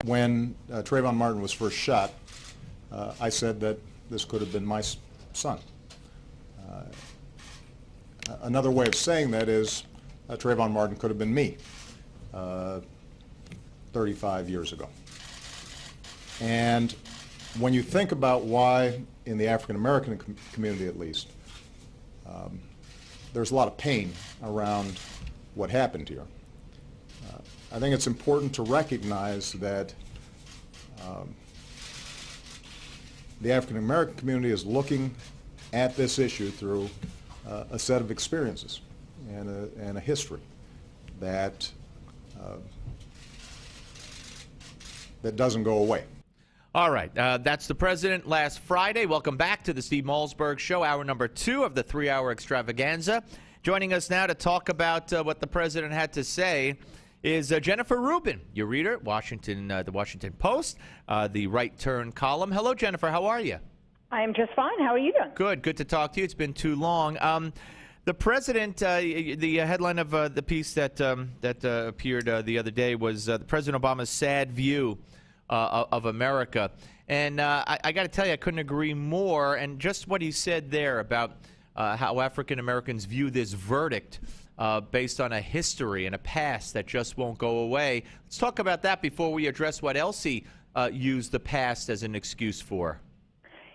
When Trayvon Martin was first shot, I said that this could have been my son. Another way of saying that is Trayvon Martin could have been me 35 years ago. And when you think about why, in the African American community at least, there's a lot of pain around what happened here, I think it's important to recognize that the African American community is looking at this issue through a set of experiences and a history that that doesn't go away. All right, that's the president last Friday. Welcome back to the Steve Malzberg Show, hour number 2 of the 3-hour extravaganza. Joining us now to talk about what the president had to say is Jennifer Rubin, your reader, the Washington Post, the Right Turn column. Hello, Jennifer. How are you? I am just fine. How are you doing? Good. Good to talk to you. It's been too long. The president, the headline of the piece that appeared the other day was President Obama's sad view of America. And I got to tell you, I couldn't agree more. And just what he said there about how African Americans view this verdict based on a history and a past that just won't go away. Let's talk about that before we address what else he used the past as an excuse for.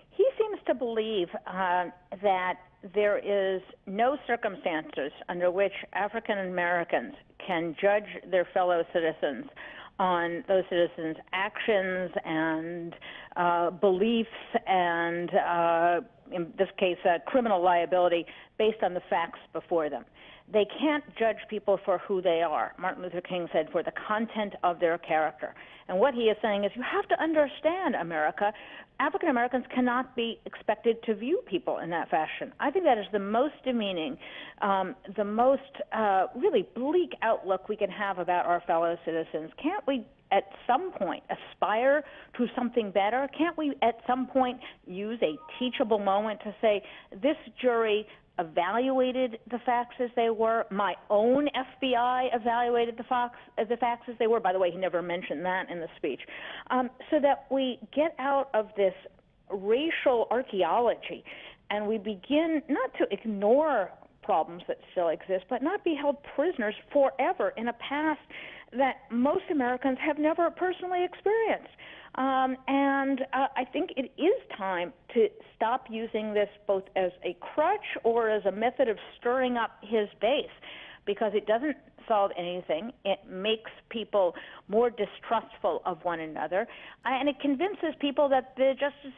He seems to believe that there is no circumstances under which African Americans can judge their fellow citizens on those citizens' actions and beliefs and, in this case, criminal liability based on the facts before them. They can't judge people for who they are. Martin Luther King said, for the content of their character. And what he is saying is you have to understand, America, African Americans cannot be expected to view people in that fashion. I think that is the most demeaning, the most really bleak outlook we can have about our fellow citizens. Can't we at some point aspire to something better? Can't we at some point use a teachable moment to say, this jury evaluated the facts as they were. My own FBI evaluated the facts as they were. By the way, he never mentioned that in the speech. So that we get out of this racial archaeology and we begin not to ignore problems that still exist, but not be held prisoners forever in a past that most Americans have never personally experienced. I think it is time to stop using this both as a crutch or as a method of stirring up his base, because it doesn't solve anything. It makes people more distrustful of one another, and it convinces people that the justice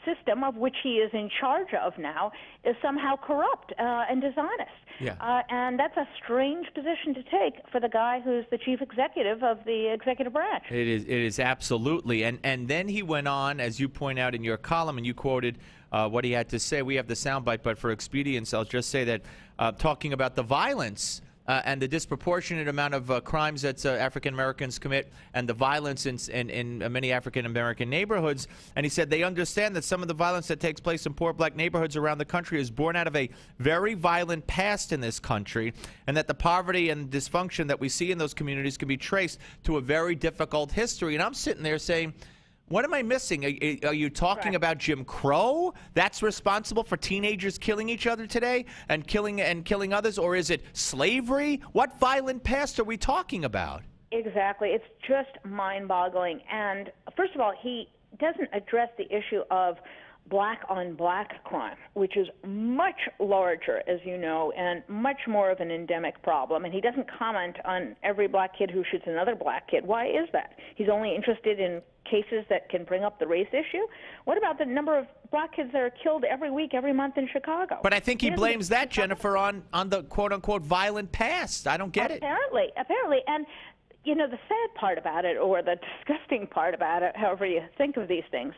system of which he is in charge of now is somehow corrupt and dishonest. Yeah. And that's a strange position to take for the guy who's the chief executive of the executive branch. It is absolutely. And then he went on, as you point out in your column, and you quoted what he had to say. We have the soundbite, but for expedience, I'll just say that talking about the violence and the disproportionate amount of crimes that African Americans commit and the violence in many African American neighborhoods. And he said they understand that some of the violence that takes place in poor black neighborhoods around the country is born out of a very violent past in this country, and that the poverty and dysfunction that we see in those communities can be traced to a very difficult history. And I'm sitting there saying, what am I missing? Are you talking about Jim Crow? That's responsible for teenagers killing each other today and killing others? Or is it slavery? What violent past are we talking about? Exactly. It's just mind-boggling. And first of all, he doesn't address the issue of black-on-black crime, which is much larger, as you know, and much more of an endemic problem. And he doesn't comment on every black kid who shoots another black kid. Why is that? He's only interested in cases that can bring up the race issue. What about the number of black kids that are killed every week, every month in Chicago? But I think he blames that, Jennifer, on the quote-unquote violent past. I don't get it. Apparently. And you know, the sad part about it, or the disgusting part about it, however you think of these things,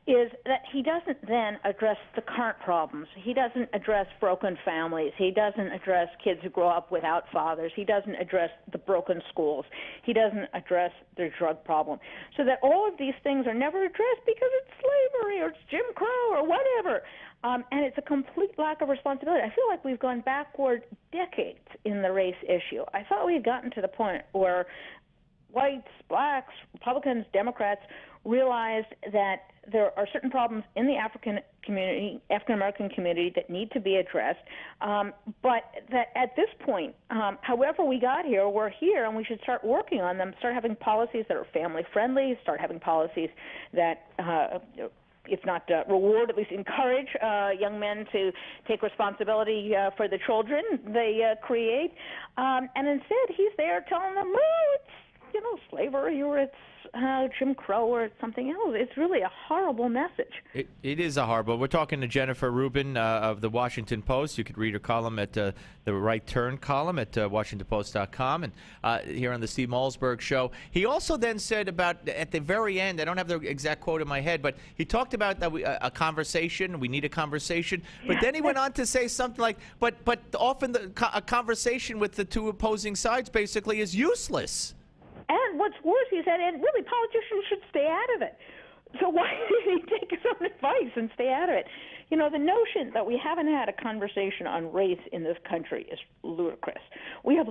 is that he doesn't then address the current problems. He doesn't address broken families. He doesn't address kids who grow up without fathers. He doesn't address the broken schools. He doesn't address the drug problem. So that all of these things are never addressed because it's slavery or it's Jim Crow or whatever. And it's a complete lack of responsibility. I feel like we've gone backward decades in the race issue. I thought we had gotten to the point where whites, blacks, Republicans, Democrats realized that there are certain problems in the African American community that need to be addressed, but that at this point, however we got here, we're here, and we should start working on them, start having policies that are family-friendly, start having policies that if not reward, at least encourage young men to take responsibility for the children they create. And instead, he's there telling them, well, it's, slavery, or it's Jim Crow, or it's something else. It's really a horrible message. It is a horrible. We're talking to Jennifer Rubin of the Washington Post. You could read her column at the Right Turn column at WashingtonPost.com, and here on the Steve Malzberg Show. He also then said about, at the very end, I don't have the exact quote in my head, but he talked about that a conversation. We need a conversation. But then he went on to say something like, but often a conversation with the two opposing sides basically is useless. And what's worse, he said, and really politicians should stay out of it. So why did he take his own advice and stay out of it? The notion that we haven't had a conversation on race in this country is ludicrous. We have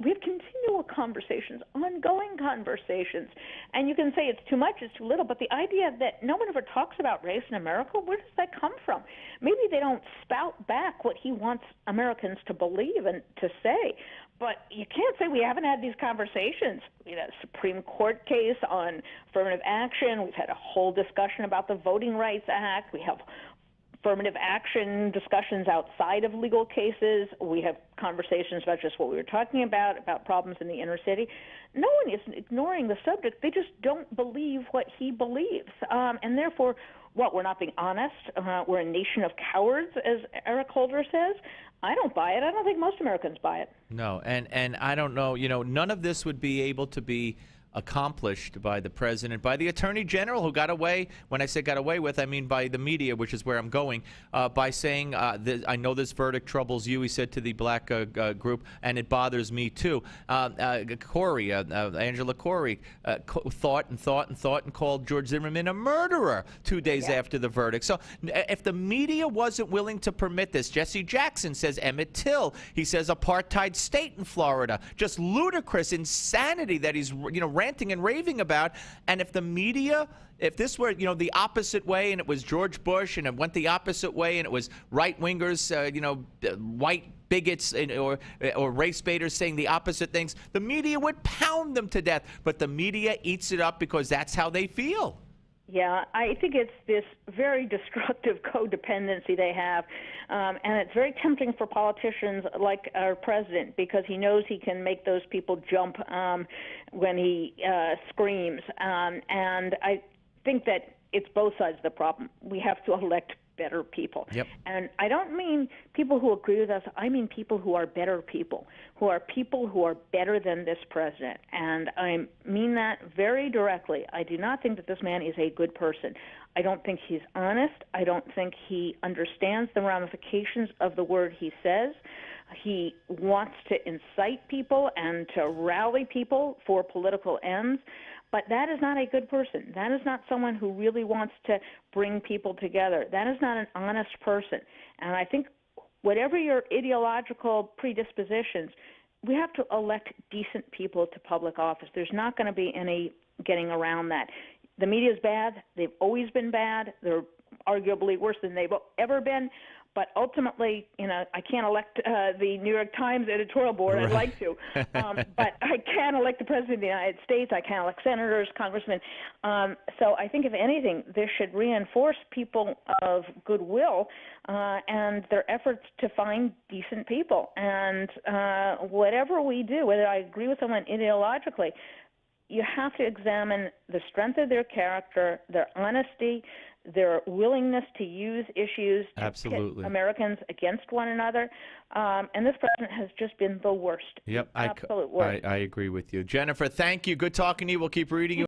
continual conversations, ongoing conversations, and you can say it's too much, it's too little, but the idea that no one ever talks about race in America, where does that come from? Maybe they don't spout back what he wants Americans to believe and to say. But you can't say we haven't had these conversations. We had a Supreme Court case on affirmative action. We've had a whole discussion about the Voting Rights Act. We have affirmative action discussions outside of legal cases. We have conversations about just what we were talking about problems in the inner city. No one is ignoring the subject. They just don't believe what he believes. And therefore, we're not being honest. We're a nation of cowards, as Eric Holder says. I don't buy it. I don't think most Americans buy it. No, and I don't know, none of this would be able to be accomplished by the president, by the attorney general, who got away. When I say got away with, I mean by the media, which is where I'm going, by saying, I know this verdict troubles you, he said to the black group, and it bothers me too. Corey, Angela Corey, thought and called George Zimmerman a murderer 2 days after the verdict. So if the media wasn't willing to permit this, Jesse Jackson says Emmett Till, he says apartheid state in Florida, just ludicrous insanity that he's ranting and raving about. And if the media, if this were the opposite way, and it was George Bush, and it went the opposite way, and it was right-wingers, white bigots or race baiters saying the opposite things, the media would pound them to death. But the media eats it up because that's how they feel. Yeah, I think it's this very destructive codependency they have, and it's very tempting for politicians like our president, because he knows he can make those people jump when he screams. And I think that it's both sides of the problem. We have to elect better people. Yep. And I don't mean people who agree with us. I mean people who are better people, who are better than this president. And I mean that very directly. I do not think that this man is a good person. I don't think he's honest. I don't think he understands the ramifications of the word he says. He wants to incite people and to rally people for political ends. But that is not a good person. That is not someone who really wants to bring people together. That is not an honest person. And I think whatever your ideological predispositions, we have to elect decent people to public office. There's not going to be any getting around that. The media is bad. They've always been bad. They're arguably worse than they've ever been. But ultimately, I can't elect the New York Times editorial board. Right. I'd like to. But I can't elect the President of the United States. I can't elect senators, congressmen. So I think, if anything, this should reinforce people of goodwill and their efforts to find decent people. And whatever we do, whether I agree with someone ideologically, you have to examine the strength of their character, their honesty, their willingness to use issues to pit Americans against one another. And this president has just been the worst. Yep, absolute worst. I agree with you. Jennifer, thank you. Good talking to you. We'll keep reading you.